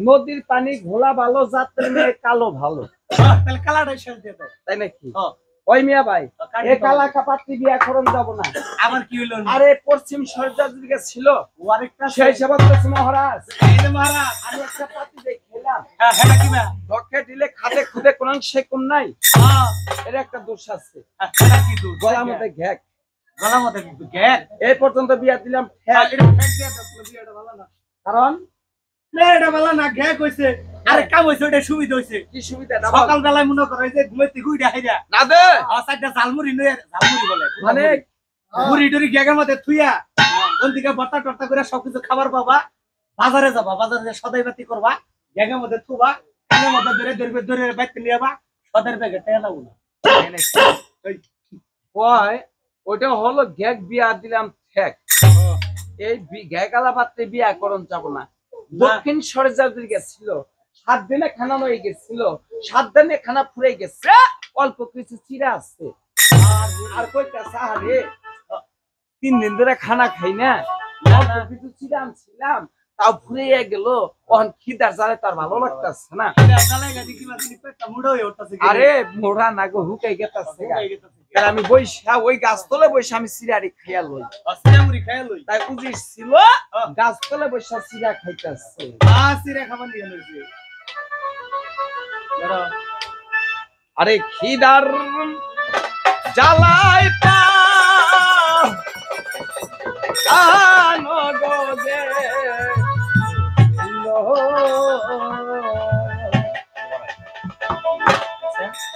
নদীর পানি ঘোলা ভালো, যাত্রী মেয়ে কালো ভালো। তাহলে কালাটাই শেষ দিয়ে দাও, তাই নাকি? ওই মিয়া ভাই, এ কালা কাপাত্তি বিয়া করন যাব না। আবার কি হলো? আরে পশ্চিম সরজার দিকে ছিল আরেকটা সেই সেবক মহারাজ। এই যে মহারাজ, আমি একটা পাত্তি দেখলাম। হ্যাঁ হ্যাঁ কি বা দক্ষে দিলে খাদে খুদে কোন সে কোন নাই। হ্যাঁ এর একটা দোষ আছে। এটা কি দোষ? গলার মধ্যে ঘ্যাক। গলার মধ্যে কিন্তু ঘ্যাক। এই পর্যন্ত বিয়া দিলাম। এটা ফেক দিয়া দাও, বিয়াটা ভালো না। কারণ না এটা ভালো না, ঘ্যাক হইছে। আরে কাম হইছে, ওটা সুবিধা হইছে। কি সুবিধা? সকাল বেলায় মনে করে যে ঘুমাইতে গুইডা হাইরা না দে সাইডটা ঝালমুড়ি নয়, ঝালমুড়ি বলে মানে মুড়ি টুরি গ্যাগের মধ্যে থুইয়া কোন দিকে বর্তা টর্তা করে সবকিছু খাবার পাবা, বাজারে যাবা, বাজারে সদাই বাতি করবা, গ্যাগের মধ্যে থুবা, কানের মধ্যে ধরে বাইতে নিয়ে যাবা, সদার ব্যাগে টেয়া লাগু না। ওই ওটা হলো ঘ্যাক, বিয়া দিলাম ঠেক। এই ঘ্যাকালা পাত্রে বিয়া করন যাব না। দক্ষিণ সরজার দিকে ছিল 7 দিনে খানা হয়ে গেছিল, 7 দিনে খানা ফুরে গেছে, অল্প কিছু চিরা আছে। আর কইতা সাহারে 3 দিন ধরে খানা খাই না, অল্প কিছু চিরা আনছিলাম, তাও ফুরে গেল। ওহন খিদার জালে তার ভালো লাগতাছে না। আরে মোড়া না গো, হুকাই গেতাছে। আর আমি বইসা ওই গাছতলে বইসা আমি সিরারি খাইয়া লই। তাই বুঝিস ছিল গাছতলে বইসা সিরা খাইতাছে। আরে খিদার জ্বালায় পা কানো গদে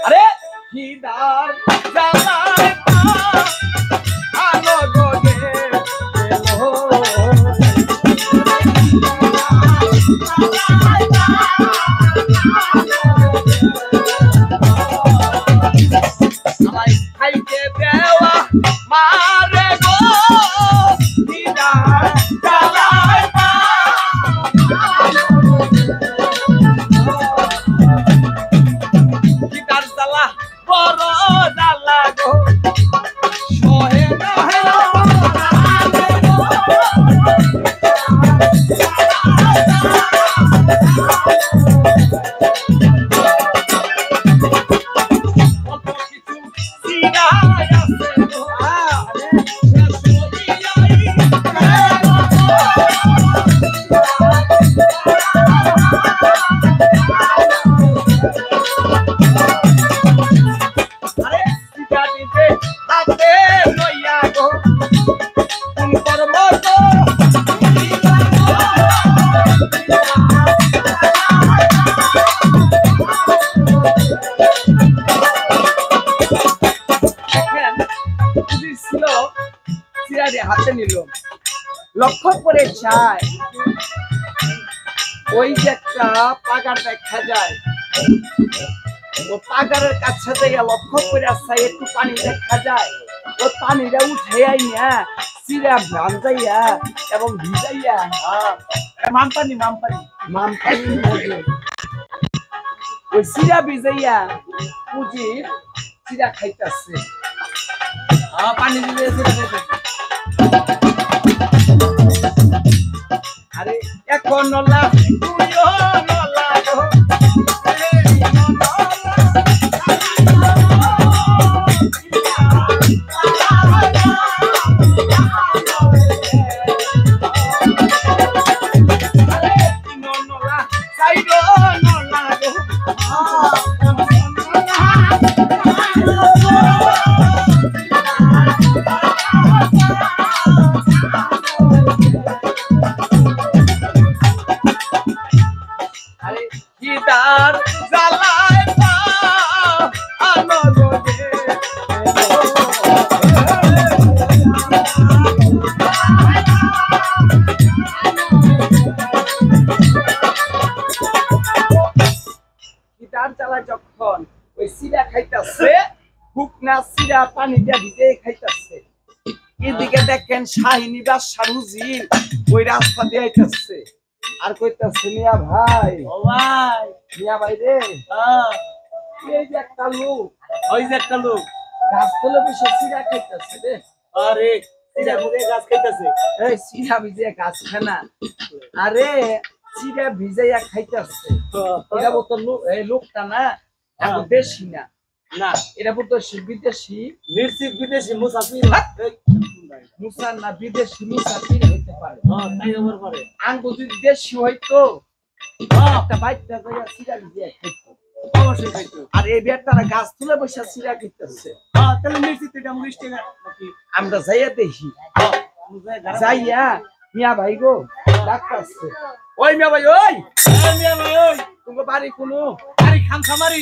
আরে খিদার জ্বালায় পা কানো গদে খাইতে দেওয়া মারে গো খিদার জ্বালায় পা খিদার জ্বালা বড় জ্বালা গো সহে না সিরারে হাতে নিল, লক্ষ্য করে চায় ওই যে একটা পাগার দেখা যায়, ও পাগারের কাছে থেকে লক্ষ্য করে চাই একটু পানি দেখা যায়, ও পানিটা উঠে আইনা সিরা ভাঞ্জাইয়া এবং ভিজাইয়া মামপানি মামপানি ওই সিরা ভিজাইয়া পুজির সিরা খাইতেছে। পানি দিলে সিরা খাইতেছে। আরে এখন নলা তুইও নলা গো, গিটার জ্বালায় পা আনগরে গিটার জ্বালায় যখন ওই সিরা খাইতেছে, হুকনা সিরা পানি দিয়ে ভিজে খাইতেছে, এদিকে দেখেন শাহিনী বা সারুজি ওই রাস্তা দিয়ে আইতেছে আর কইতাছে মিয়া ভাই, ও ভাই, মিয়া ভাই রে, হ্যাঁ, এই যে একটা লোক ওই যে একটা লোক গাছ তলে বসে সিরা খাইতেছে রে। আরে সিরা মুখে গাছ খাইতেছে। এই সিরা ভিজে গাছ খানা, আরে সিরা ভিজাইয়া খাইতেছে। এটা বলতো এই লোকটা না এখন দেশি না, না এটা বলতো বিদেশি, নিশ্চিত বিদেশি মুসাফির। মুসার না বিদেশি মুসাফির হইতে পারে। তাই আমার পরে আঙ্গু যদি দেশি হইতো একটা বাইকটা যাইয়া সিরা ভিজিয়া খাইতো, অবশ্যই খাইতো। আর এই বেটারা গাছ তুলে বসে সিরা খাইতেছে। তাহলে নিশ্চিত এটা মিষ্টি নাকি? আমরা যাইয়া দেখি, যাইয়া মিয়া ভাই গো ডাকতাছে, ওই মিয়া ভাই ওই তোমার বাড়ি কোনো আরে খামসামারি,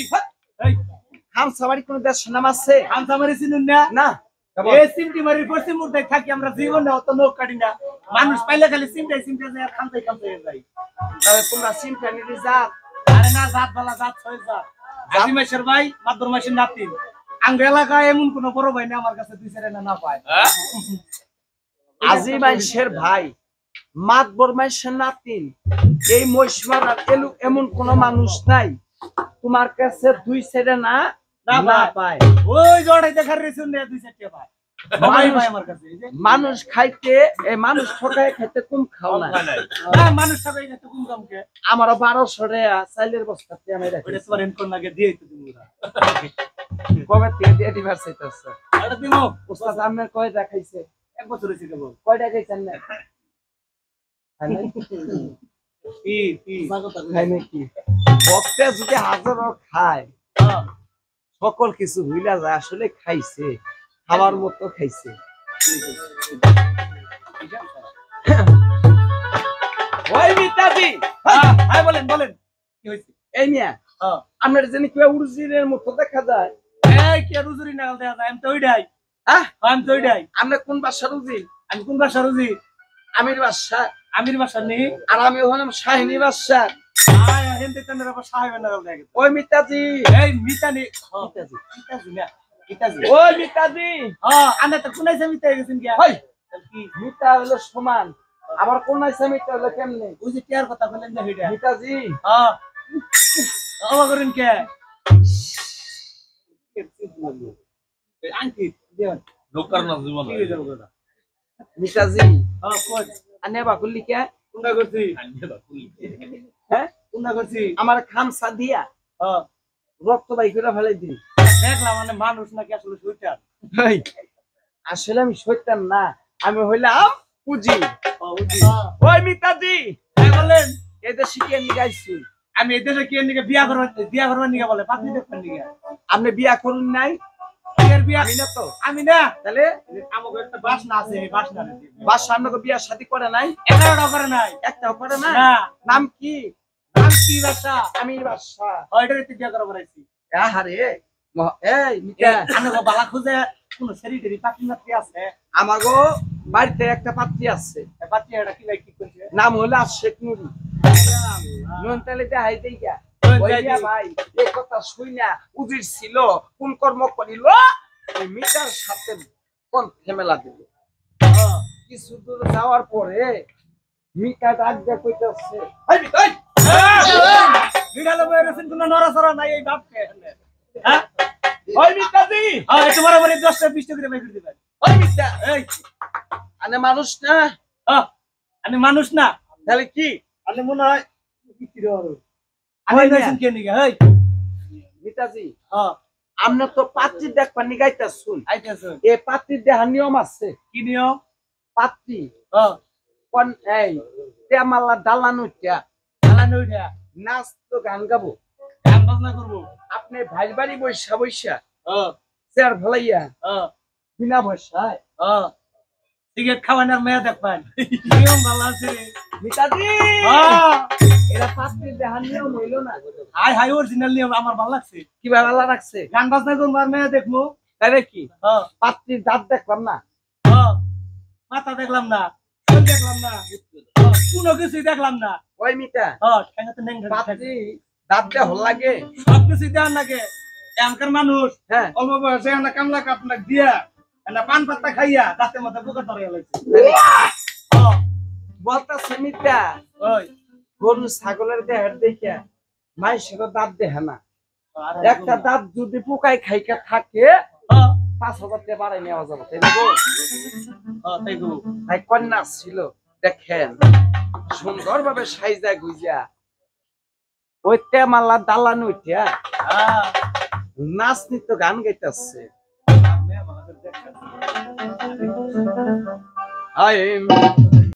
এই হামসাবাড়ি কোনো দেশ নাম আছে? খামসামারি চিনুন না? না। এই সিমটি মারি পশ্চিম মুর্দায় থাকি আমরা, জীবনে অত নখ কাটি না, মানুষ পাইলে খালি সিমটাই যায়, খামসাই যায়। তাহলে তোমরা সিমটা নিতে যাও। আরে না, জাত বালা জাত ছয় জাত। আজি মাসের ভাই, মাদুর মাসের নাতিন। আঙ্গ এলাকায় এমন কোন বড় ভাই না আমার কাছে দুই চার না পায়। আজি মাইশের ভাই, মাতবর মাইশের নাতিন, এই মহিষমারার এমন কোন মানুষ নাই তোমার কাছে দুই সাইডে না পায়। ওই জড়াই দেখার রেছুন না দুই চারটে পায়। আমার কাছে মানুষ খাইতে মানুষ ঠকায় খাইতে কম খাও না, মানুষ সবাই কম কম কে আমার 1200 টাকা চাইলের বস্তাতে আমি রাখি। লাগে দিয়ে তুমি কবে থেকে দিয়ে দিবার চাইতেছে? এটা দিমো ওস্তাদ আপনার কয়টা খাইছে? 1 বছর হইছে কেবল। কয়টা খাইছেন না? খাই নাকি? বক্তে যদি হাজারও খায় সকল কিছু হইলা যায়, আসলে খাইছে, খাবার মতো খাইছে। ওই মিতাজি, হ্যাঁ বলেন বলেন কি হইছে? এই মিয়া আপনার জানি কি উর্জিনের মতো দেখা যায়? এই কি রুজুরি নাগাল দেখা যায়? আমি তো ওইটাই। আমি তো ওইটাই। আপনি কোন বাসার উজি? আমি কোন বাসা রুজি? আমির বাসা। আমির বাসা নেই। আর আমি হলাম শাহিনী বাসা। হেনতে তেনের আবার সাহেবের নাগাল দেখা। ওই মিতাজি, এই মিতানি, মিতাজি মিতাজি না মিতাজি। ওই মিতাজি, আনা তো কোনাইছে মিতাই গেছেন কি? ওই কি মিতা হলো সমান, আবার কোন আইসা মিতা হলো কেমনে? ওই যে টিয়ার কথা বলেন না হেডা মিতাজি, আওয়া করেন কে? আন্টি দেন লোকার না জীবন কি হইছে কথা? মিতাজি কই আনে বাকুলি কে? কোনটা করছি? হ্যাঁ কোনটা করছি? আমার খামসা দিয়া রক্ত বাই করে ফেলাই দিই। দেখলাম মানে মানুষ নাকি আসলে শয়তান। এই আসলে আমি শয়তান না, আমি হইলাম পুজি। ওই মিতাজি, বলেন এদের শিখিয়ে নিয়ে গাইছি। আমি এদেশে কি নিকে বিয়া করবার নিকে বলে পাত্রী দেখবেন নিকে। আপনি বিয়া করুন নাই? বিয়া আমি না তো। আমি না। তাহলে আমাকে একটা বাসনা আছে, বাসনা বাস সামনে বিয়া শাদী করে নাই? 11টা করে নাই, একটাও করে না। না নাম কি? নাম কি বাসা? আমি বাসা। ওইটারে তুই বিয়া করবার আইছি। আহারে এই মিতা, আমি বালা খুঁজে কোন সেরিটারি পাত্রী নাতি আছে? আমাগো বাড়িতে একটা পাত্রী আছে, পাত্রী এটা কি ভাই কি করছে নাম হলো শেখ নুরি। নুন তাহলে দেখাই দেই গা। ওই দিয়া ভাই এই কথা শুইনা উজির ছিল কোন কর্ম করিল, ওই মিটার সাথে কোন ঝামেলা দিল। কিছু দূর যাওয়ার পরে মিটা ডাক দিয়ে কইতাছে, "এই মিটাই, বিড়ালে বইরে রসিন কোন নড়াচড়া নাই এই বাপকে হ্যাঁ ওই মিটাজি, হ্যাঁ একটু বড় বড় 10টা 20টা করে বের দিবেন ওই মিটা, এই আনে মানুষ না আমি মানুষ না তাহলে কি?" আমি মনে হয় কি কি রে আমি ওই নইছেন কে নিগা এই মিটাজি, হ্যাঁ আমনে তো পাত্রী দেখবা নিগাইতা শুন, আইতাছ এই পাত্রীর দেহা নিয়ম আছে। কি নিয়ম পাত্রী হ্যাঁ কোন এই তেমাল্লা ডালানো টিয়া চালা নইটা নাচ তো গান গাবো। গান বাজনা করব আপনি ভাই বাড়ি বৈশা বৈশা হ্যাঁ চেয়ার ফেলাইয়া হ্যাঁ বিনা বসায় হ্যাঁ সিগারেট খাওয়ানোর মেয়ে দেখবেন নিয়ম ভালো আছে রে মিতাজি, হ্যাঁ এরা পাত্রীর দেহা নিয়ম হইল না। হাই হাই অরিজিনাল নিয়ম আমার ভালো লাগছে কিভাবে আল্লাহ রাখছে গান বাজনা করবো আর মেয়ে দেখবো তাই নাকি? হ্যাঁ পাত্রীর দাঁত দেখলাম না, হ্যাঁ মাথা দেখলাম না চুল দেখলাম না কোনো কিছুই দেখলাম না ওই মিতা হ্যাঁ ঠ্যাঙ্গাতে ন্যাংরা পাত্রী দাঁত দেহ লাগে। সব কিছুই দেওয়ার নাকি এমকার মানুষ হ্যাঁ অল্প বয়সে না কামলা কাপনা দিয়া না পান পাতা খাইয়া দাঁতের মধ্যে পোকা ধরে লাগছে হ্যাঁ বলতাছে মিতা ওই গরু ছাগলের দেহের দেখে মাইসের দাঁত দেখে না, একটা দাঁত যদি পোকায় খাইকা থাকে হ্যাঁ 5,000 টাকা বাড়াই নেওয়া যাবে, তাই না গো? তাই গো ভাই কন্যা ছিল দেখেন সুন্দর ভাবে সাইজা গুইজা ওই তেমাল্লা দালান উঠিয়া হ্যাঁ নাচ নৃত্য গান গাইতেছে। মেয়ে ভালো করে দেখ আই